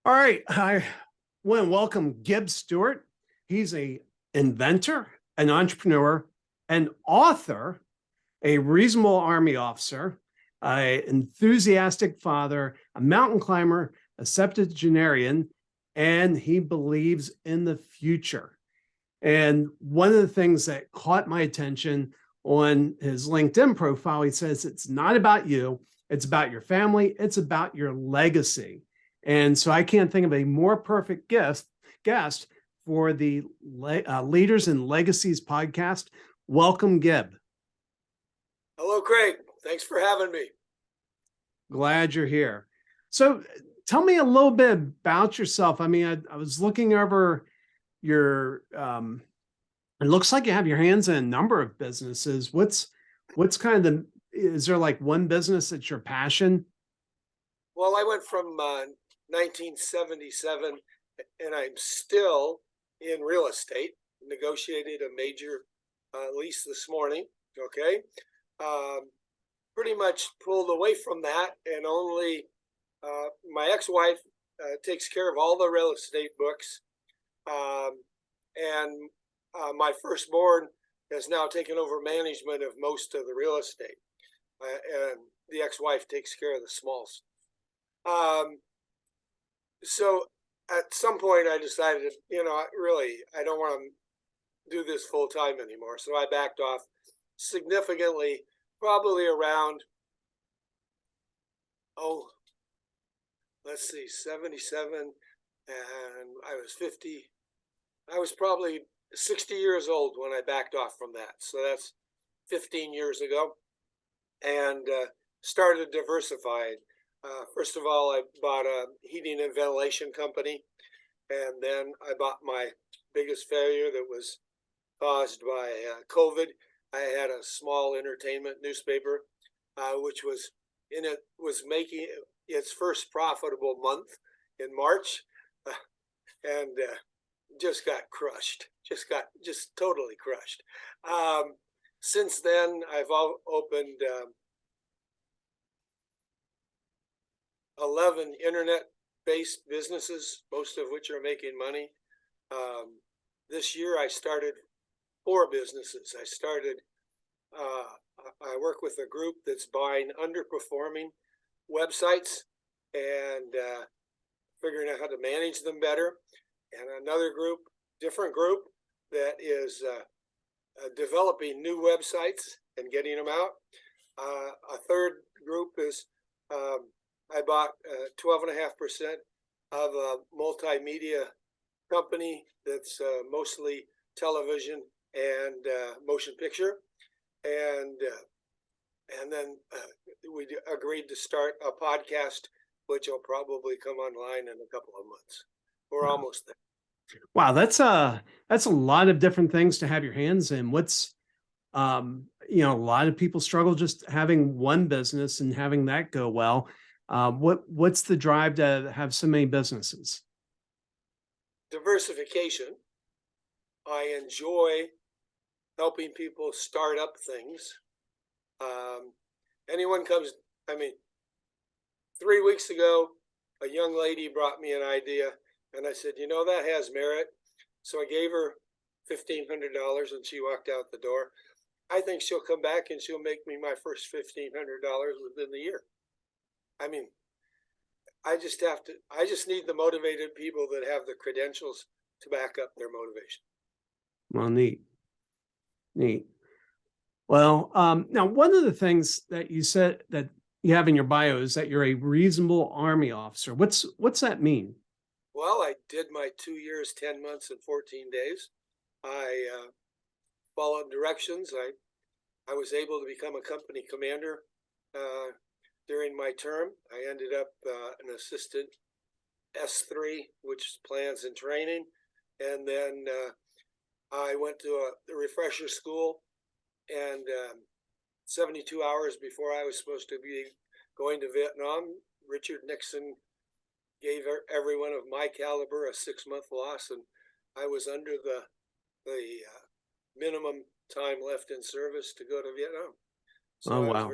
All right, I want to welcome Gib Stewart. He's a inventor, an entrepreneur, an author, a reasonable Army officer, an enthusiastic father, a mountain climber, a septuagenarian, and he believes in the future. And one of the things that caught my attention on his LinkedIn profile, he says it's not about you, it's about your family, it's about your legacy. And so I can't think of a more perfect guest for the Leaders and Legacies podcast. Welcome, Gib. Hello, Craig. Thanks for having me. Glad you're here. So tell me a little bit about yourself. I mean, I was looking over your, it looks like you have your hands in a number of businesses. What's kind of is there like one business that's your passion? Well, I went from 1977 and I'm still in real estate. Negotiated a major lease this morning. Okay. Pretty much pulled away from that, and only my ex-wife takes care of all the real estate books. And my firstborn has now taken over management of most of the real estate. And the ex-wife takes care of the small stuff. So at some point I decided, I don't want to do this full time anymore. So I backed off significantly, probably around, 77, and I was 50. I was probably 60 years old when I backed off from that. So that's 15 years ago, and started diversifying. First of all, I bought a heating and ventilation company, and then I bought my biggest failure that was caused by COVID. I had a small entertainment newspaper, which was making its first profitable month in March, and just got crushed. Just totally crushed. Since then, I've opened 11 internet-based businesses, most of which are making money. This year, I started 4 businesses. I work with a group that's buying underperforming websites and figuring out how to manage them better. And another group, different group, that is developing new websites and getting them out. A third group is I bought 12.5% of a multimedia company that's mostly television and motion picture, and then we agreed to start a podcast, which will probably come online in a couple of months. We're almost there. Wow, that's a lot of different things to have your hands in. A lot of people struggle just having one business and having that go well. What's the drive to have so many businesses? Diversification. I enjoy helping people start up things. Anyone comes, 3 weeks ago, a young lady brought me an idea, and I said, that has merit. So I gave her $1,500 and she walked out the door. I think she'll come back and she'll make me my first $1,500 within the year. I just need the motivated people that have the credentials to back up their motivation. Well, neat. Well, now one of the things that you said that you have in your bio is that you're a reasonable Army officer. What's that mean? Well, I did my 2 years, 10 months, and 14 days. I followed directions. I was able to become a company commander during my term. I ended up an assistant S3, which is plans and training. And then I went to a refresher school, and 72 hours before I was supposed to be going to Vietnam, Richard Nixon gave everyone of my caliber a 6-month loss, and I was under the minimum time left in service to go to Vietnam. So oh, wow.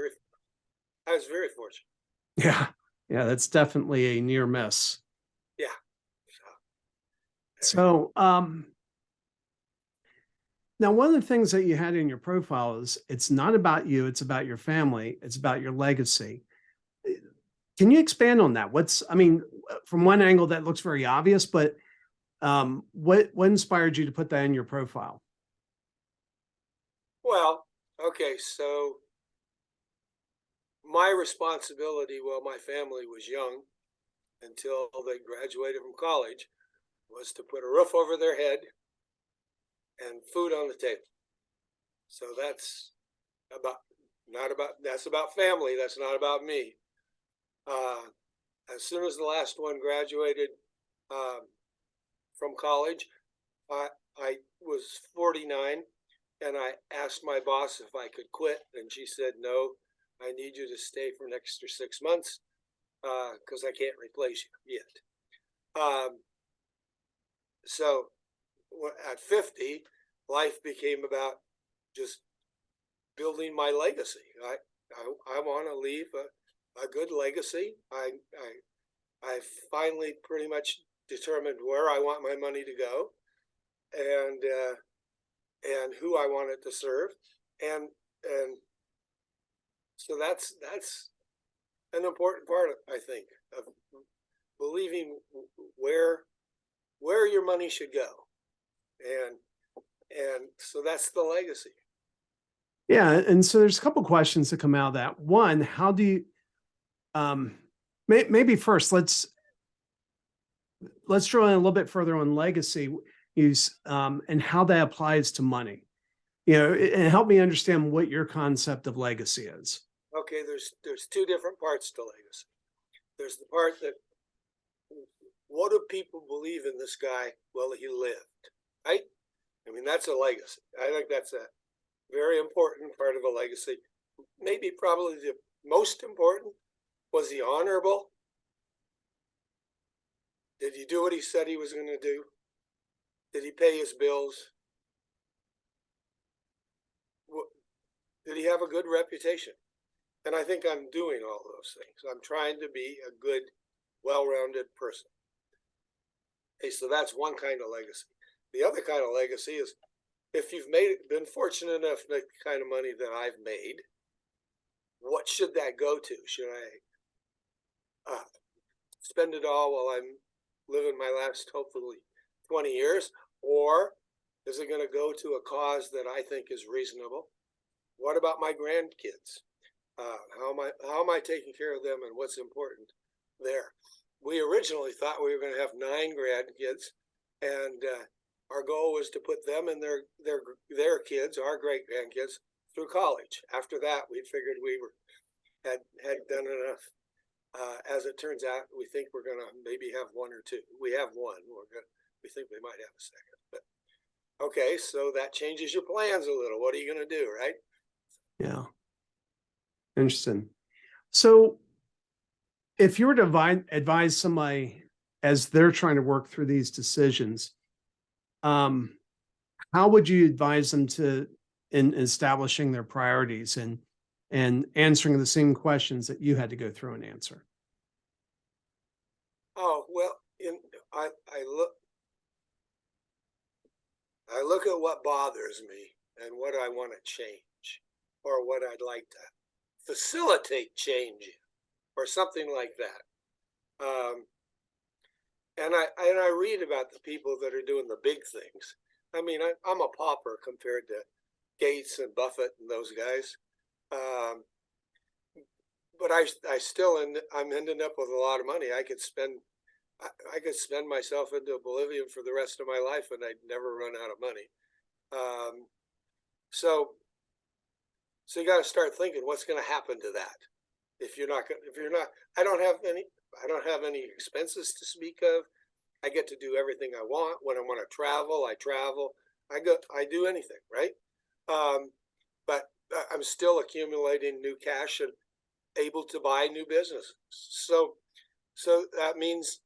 I was very fortunate. Yeah, that's definitely a near miss. Yeah, So, now one of the things that you had in your profile is it's not about you, it's about your family, it's about your legacy. Can you expand on that? I mean, from one angle that looks very obvious, but what inspired you to put that in your profile? Well, okay, so my responsibility while my family was young until they graduated from college was to put a roof over their head and food on the table. So that's about not about that's about family. That's not about me. Uh, as soon as the last one graduated um, from college, I I was 49, and I asked my boss if I could quit, and she said no. I need you to stay for an extra 6 months because I can't replace you yet. So at 50, life became about just building my legacy. I want to leave a good legacy. I finally pretty much determined where I want my money to go, and who I want it to serve, and and so that's an important part, I think, of believing where your money should go, and so that's the legacy. Yeah, and so there's a couple questions that come out of that. One, how do you um maybe first let's drill in a little bit further on legacy use and how that applies to money. You know, and help me understand what your concept of legacy is. Okay, there's two different parts to legacy. There's the part that what do people believe in this guy while he lived, right? I mean, that's a legacy. I think that's a very important part of a legacy. Maybe probably the most important. Was he honorable? Did he do what he said he was going to do? Did he pay his bills? Did he have a good reputation? And I think I'm doing all those things. I'm trying to be a good, well-rounded person. Okay, so that's one kind of legacy. The other kind of legacy is if you've been fortunate enough to make the kind of money that I've made, what should that go to? Should I spend it all while I'm living my last, hopefully, 20 years? Or is it going to go to a cause that I think is reasonable? What about my grandkids? How am I taking care of them, and what's important there? We originally thought we were going to have 9 grandkids, and our goal was to put them and their kids, our great grandkids, through college. After that, we figured we had done enough. As it turns out, we think we're going to maybe have 1 or 2. We have 1. We think we might have a second. But okay, so that changes your plans a little. What are you going to do, right? Yeah. Interesting. So if you were to advise somebody as they're trying to work through these decisions, how would you advise them in establishing their priorities and answering the same questions that you had to go through and answer? Oh, well, I look at what bothers me and what I want to change, or what I'd like to facilitate change, or something like that. And I read about the people that are doing the big things. I mean, I'm a pauper compared to Gates and Buffett and those guys. But I'm ending up with a lot of money. I could spend myself into oblivion for the rest of my life, and I'd never run out of money. So you got to start thinking what's going to happen to that. If you're not, I don't have any expenses to speak of. I get to do everything I want. When I want to travel, I travel. I do anything, right? But I'm still accumulating new cash and able to buy new businesses. So that means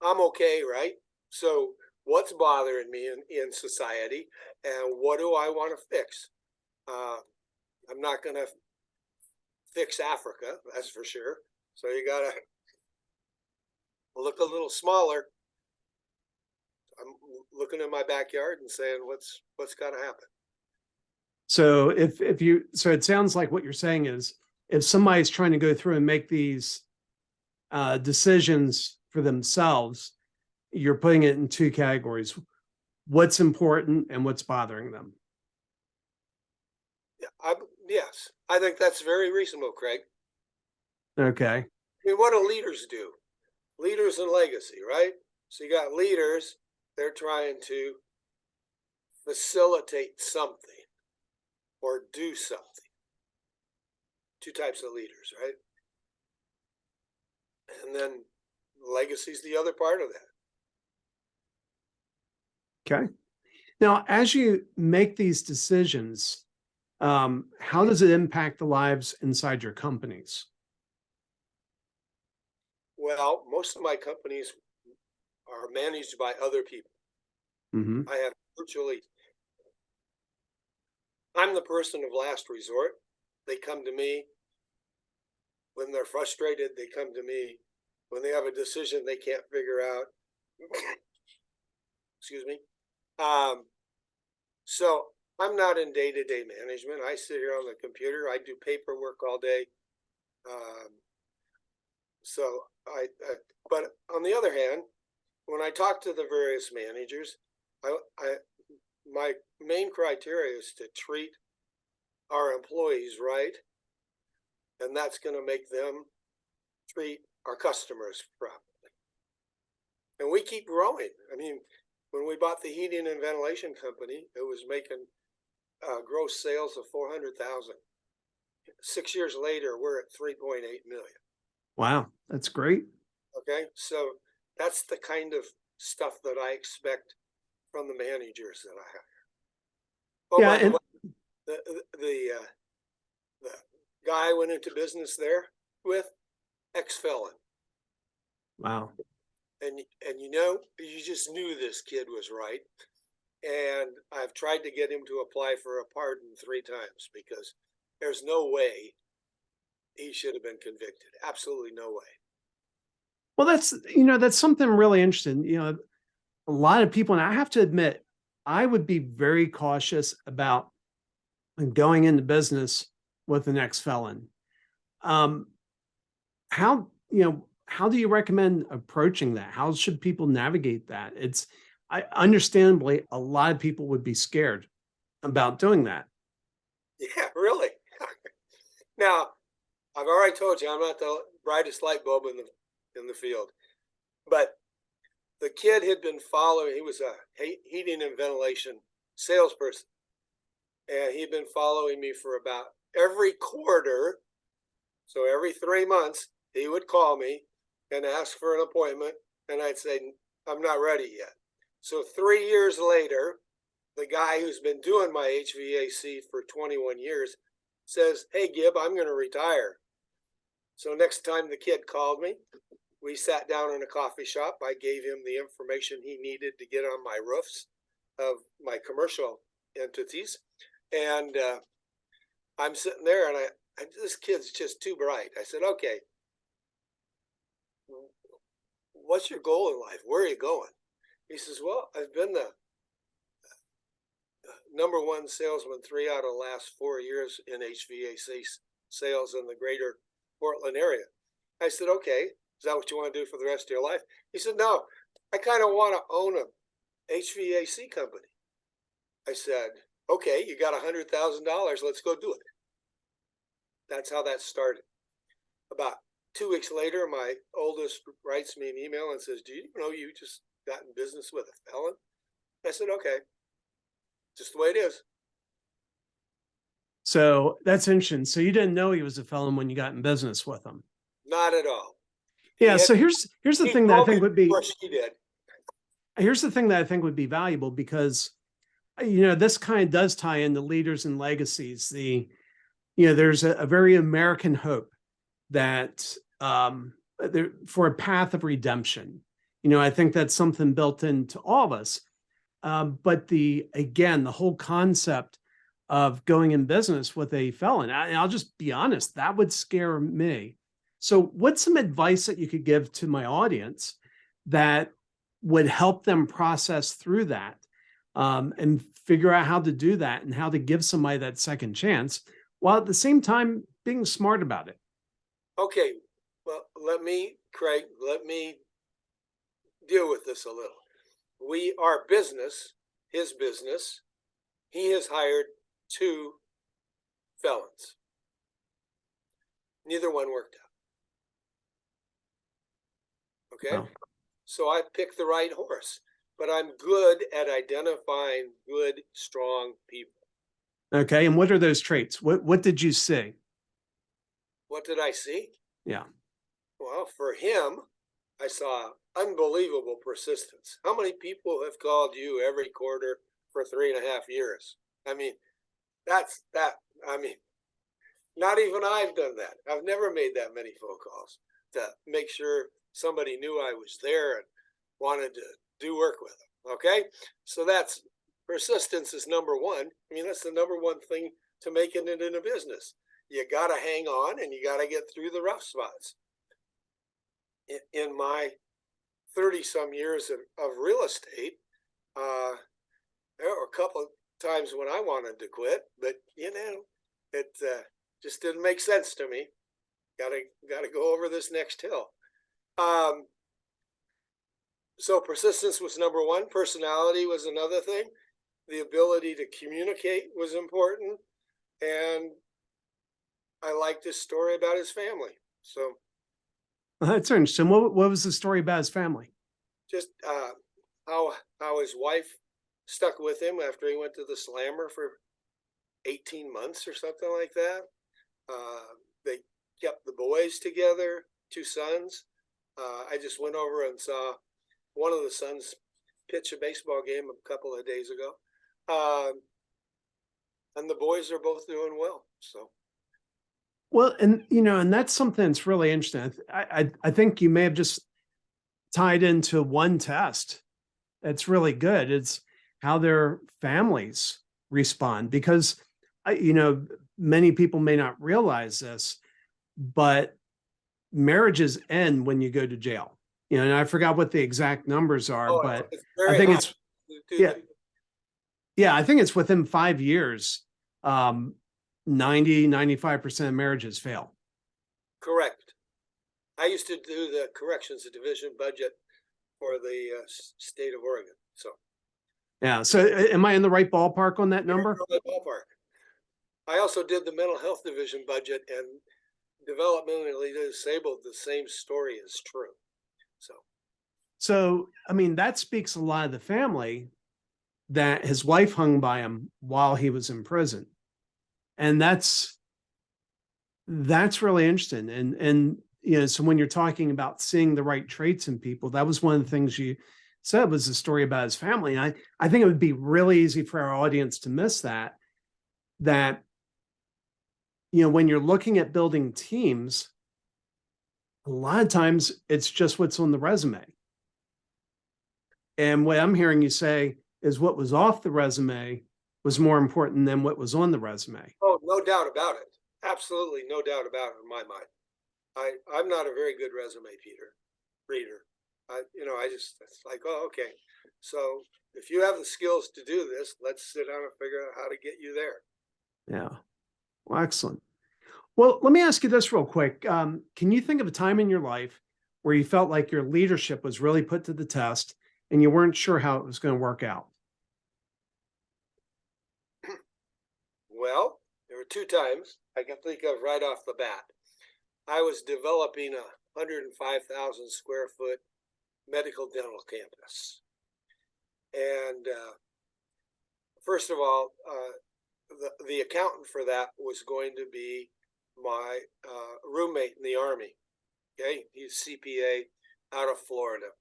I'm okay, right? So what's bothering me in society, and what do I want to fix? I'm not going to fix Africa, that's for sure. So you got to look a little smaller. looking in my backyard and saying, what's got to happen? So so it sounds like what you're saying is if somebody's trying to go through and make these decisions for themselves, you're putting it in two categories: what's important and what's bothering them. Yeah, yes, I think that's very reasonable, Craig. Okay. I mean, what do leaders do? Leaders and legacy, right? So you got leaders, they're trying to facilitate something or do something. Two types of leaders, right? And then legacy is the other part of that. Okay. Now, as you make these decisions, how does it impact the lives inside your companies? Well, most of my companies are managed by other people. Mm-hmm. I have I'm the person of last resort. They come to me when they're frustrated. They come to me when they have a decision they can't figure out. Excuse me. So I'm not in day-to-day management. I sit here on the computer. I do paperwork all day. But on the other hand, when I talk to the various managers, my main criteria is to treat our employees right, and that's going to make them treat our customers properly. And we keep growing. I mean, when we bought the heating and ventilation company, it was making gross sales of 400,000. 6 years later, we're at 3.8 million. Wow, that's great. Okay, so that's the kind of stuff that I expect from the managers that I hire. Oh, Yeah, by the way, the guy I went into business there with, ex-felon. Wow. And you just knew this kid was right. And I've tried to get him to apply for a pardon 3 times because there's no way he should have been convicted. Absolutely no way. Well, that's something really interesting. A lot of people, and I have to admit, I would be very cautious about going into business with the next felon. How do you recommend approaching that? How should people navigate that? Understandably, a lot of people would be scared about doing that. Yeah, really. Now, I've already told you I'm not the brightest light bulb in the field, but the kid had been following. He was a heating and ventilation salesperson, and he'd been following me for about every quarter. So every 3 months, he would call me and ask for an appointment, and I'd say, I'm not ready yet. So 3 years later, the guy who's been doing my HVAC for 21 years says, hey, Gib, I'm going to retire. So next time the kid called me, we sat down in a coffee shop. I gave him the information he needed to get on my roofs of my commercial entities. And I'm sitting there, and this kid's just too bright. I said, okay, what's your goal in life? Where are you going? He says, well, I've been the #1 salesman 3 out of the last 4 years in HVAC sales in the greater Portland area. I said, okay, is that what you want to do for the rest of your life? He said, no, I kind of want to own a HVAC company. I said, okay, you got $100,000. Let's go do it. That's how that started. About 2 weeks later, my oldest writes me an email and says, do you know you just got in business with a felon? I said, okay, just the way it is. So that's interesting. So you didn't know he was a felon when you got in business with him? Not at all. Yeah. So here's the thing that I think would be. She did. Here's the thing that I think would be valuable, because this kind of does tie into Leaders and Legacies. There's a very American hope that for a path of redemption. I think that's something built into all of us. But the whole concept of going in business with a felon, I'll just be honest, that would scare me. So what's some advice that you could give to my audience that would help them process through that, and figure out how to do that and how to give somebody that second chance, while at the same time being smart about it. Okay, well, Craig, let me deal with this a little. Our business, his business, he has hired 2 felons. Neither one worked out. Okay. Wow. So I picked the right horse, but I'm good at identifying good, strong people. Okay. And what are those traits? What did you see? What did I see? Yeah. Well, for him, I saw unbelievable persistence. How many people have called you every quarter for 3.5 years? I mean, that's that. I mean, not even I've done that. I've never made that many phone calls to make sure somebody knew I was there and wanted to do work with them. Okay. So that's persistence is number one. I mean, that's the number one thing to making it in a business. You got to hang on and you got to get through the rough spots. In my 30 some years of real estate, there were a couple of times when I wanted to quit, but it just didn't make sense to me. Got to go over this next hill. So persistence was number one. Personality was another thing. The ability to communicate was important, and I liked his story about his family. So That's interesting. What was the story about his family? just how his wife stuck with him after he went to the slammer for 18 months or something like that. They kept the boys together, 2 sons. I just went over and saw one of the sons pitch a baseball game a couple of days ago. And the boys are both doing well. So, Well, and and that's something that's really interesting. I think you may have just tied into one test that's really good. It's how their families respond, because many people may not realize this, but marriages end when you go to jail. And I forgot what the exact numbers are, but it's I very think high. it's yeah, I think it's within 5 years, 95% of marriages fail. Correct. I used to do the corrections division budget for the state of Oregon. So, Yeah. So am I in the right ballpark on that number? ballpark. I also did the mental health division budget, and developmentally disabled, the same story is true. So, I mean, that speaks a lot of the family, that his wife hung by him while he was in prison. And that's really interesting. And so when you're talking about seeing the right traits in people, that was one of the things you said was the story about his family. And I think it would be really easy for our audience to miss that when you're looking at building teams, a lot of times it's just what's on the resume. And what I'm hearing you say is what was off the resume was more important than what was on the resume. Oh, no doubt about it. Absolutely no doubt about it in my mind. I'm not a very good resume reader. It's like, oh, okay. So if you have the skills to do this, let's sit down and figure out how to get you there. Yeah. Well, excellent. Well, let me ask you this real quick. Can you think of a time in your life where you felt like your leadership was really put to the test and you weren't sure how it was going to work out? Well, there were 2 times I can think of right off the bat. I was developing a 105,000 square foot medical dental campus. And first of all, the accountant for that was going to be my roommate in the Army. Okay, he's CPA out of Florida.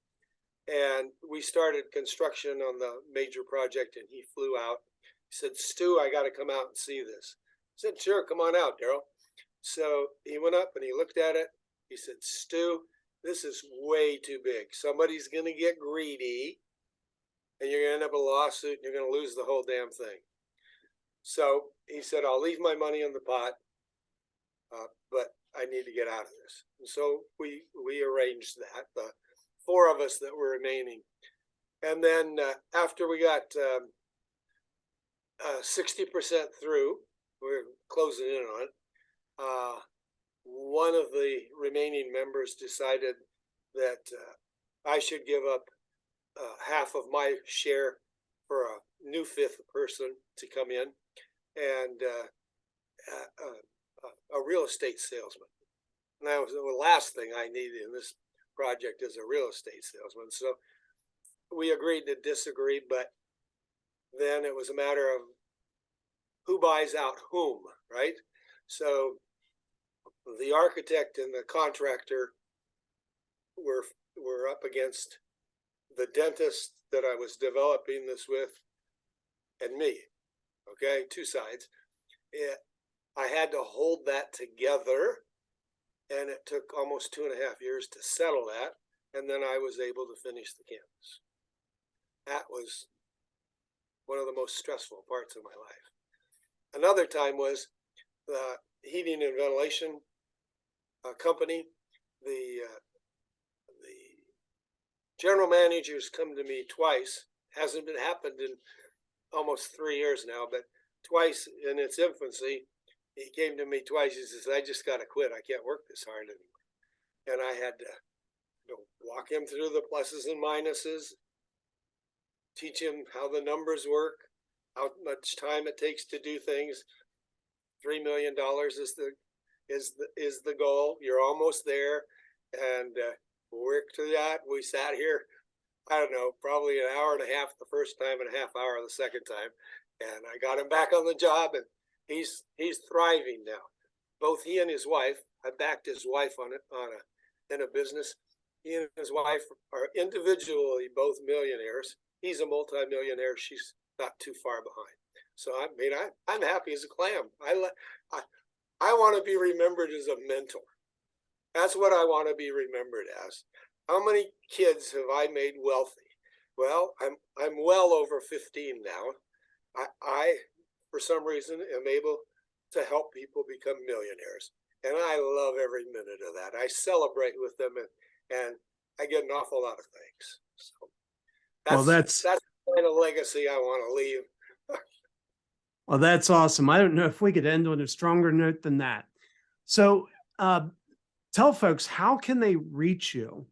And we started construction on the major project, and he flew out. He said, Stu, I got to come out and see this. I said, sure, come on out, Daryl. So he went up and he looked at it. He said, Stu, this is way too big. Somebody's going to get greedy, and you're going to end up with a lawsuit, and you're going to lose the whole damn thing. So he said, I'll leave my money in the pot, but I need to get out of this. And so we arranged that. The 4 of us that were remaining And then after we got 60% through, we're closing in on it. One of the remaining members decided that I should give up half of my share for a new fifth person to come in, and a real estate salesman. And that was the last thing I needed in this project, is a real estate salesman. So we agreed to disagree, but then it was a matter of who buys out whom, right? So the architect and the contractor were up against the dentist that I was developing this with and me. Okay, two sides. I had to hold that together, and it took almost 2.5 years to settle that, and then I was able to finish the campus. That was one of the most stressful parts of my life. Another time was the heating and ventilation company. The general managers come to me twice. Hasn't been happened in almost 3 years now, but twice in its infancy, he came to me twice. He says, "I just got to quit. I can't work this hard anymore." And I had to walk him through the pluses and minuses, teach him how the numbers work, how much time it takes to do things. $3 million is the goal. You're almost there, and work to that. We sat here, I don't know, probably an hour and a half the first time and a half hour the second time, and I got him back on the job, and he's thriving now. Both he and his wife, I backed his wife in a business. He and his wife are individually both millionaires. He's a multimillionaire. She's not too far behind. So I mean, I'm happy as a clam. I want to be remembered as a mentor. That's what I want to be remembered as. How many kids have I made wealthy? Well, I'm well over 15 now. I for some reason am able to help people become millionaires, and I love every minute of that. I celebrate with them, and I get an awful lot of thanks. So that's the kind of legacy I want to leave. Well, that's awesome. I don't know if we could end on a stronger note than that. So tell folks, how can they reach you?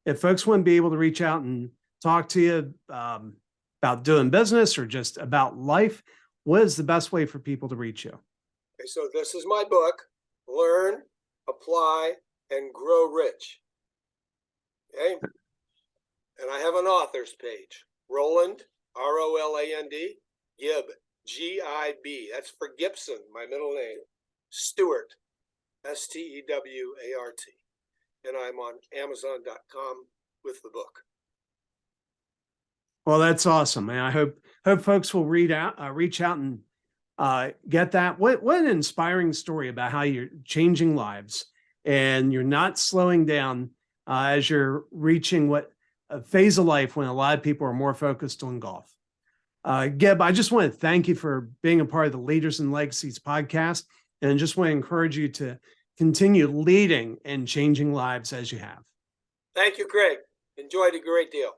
If folks want to be able to reach out and talk to you about doing business or just about life, what is the best way for people to reach you? Okay, so this is my book, Learn, Apply, and Grow Rich. Okay. And I have an author's page, Roland, R-O-L-A-N-D, Gib, G-I-B. That's for Gibson, my middle name. Stewart, S-T-E-W-A-R-T. And I'm on Amazon.com with the book. Well, that's awesome, man. I hope folks will reach out and get that. What an inspiring story about how you're changing lives and you're not slowing down as you're reaching what a phase of life when a lot of people are more focused on golf. Gib, I just want to thank you for being a part of the Leaders and Legacies podcast, and just want to encourage you to continue leading and changing lives as you have. Thank you, Craig. Enjoyed a great deal.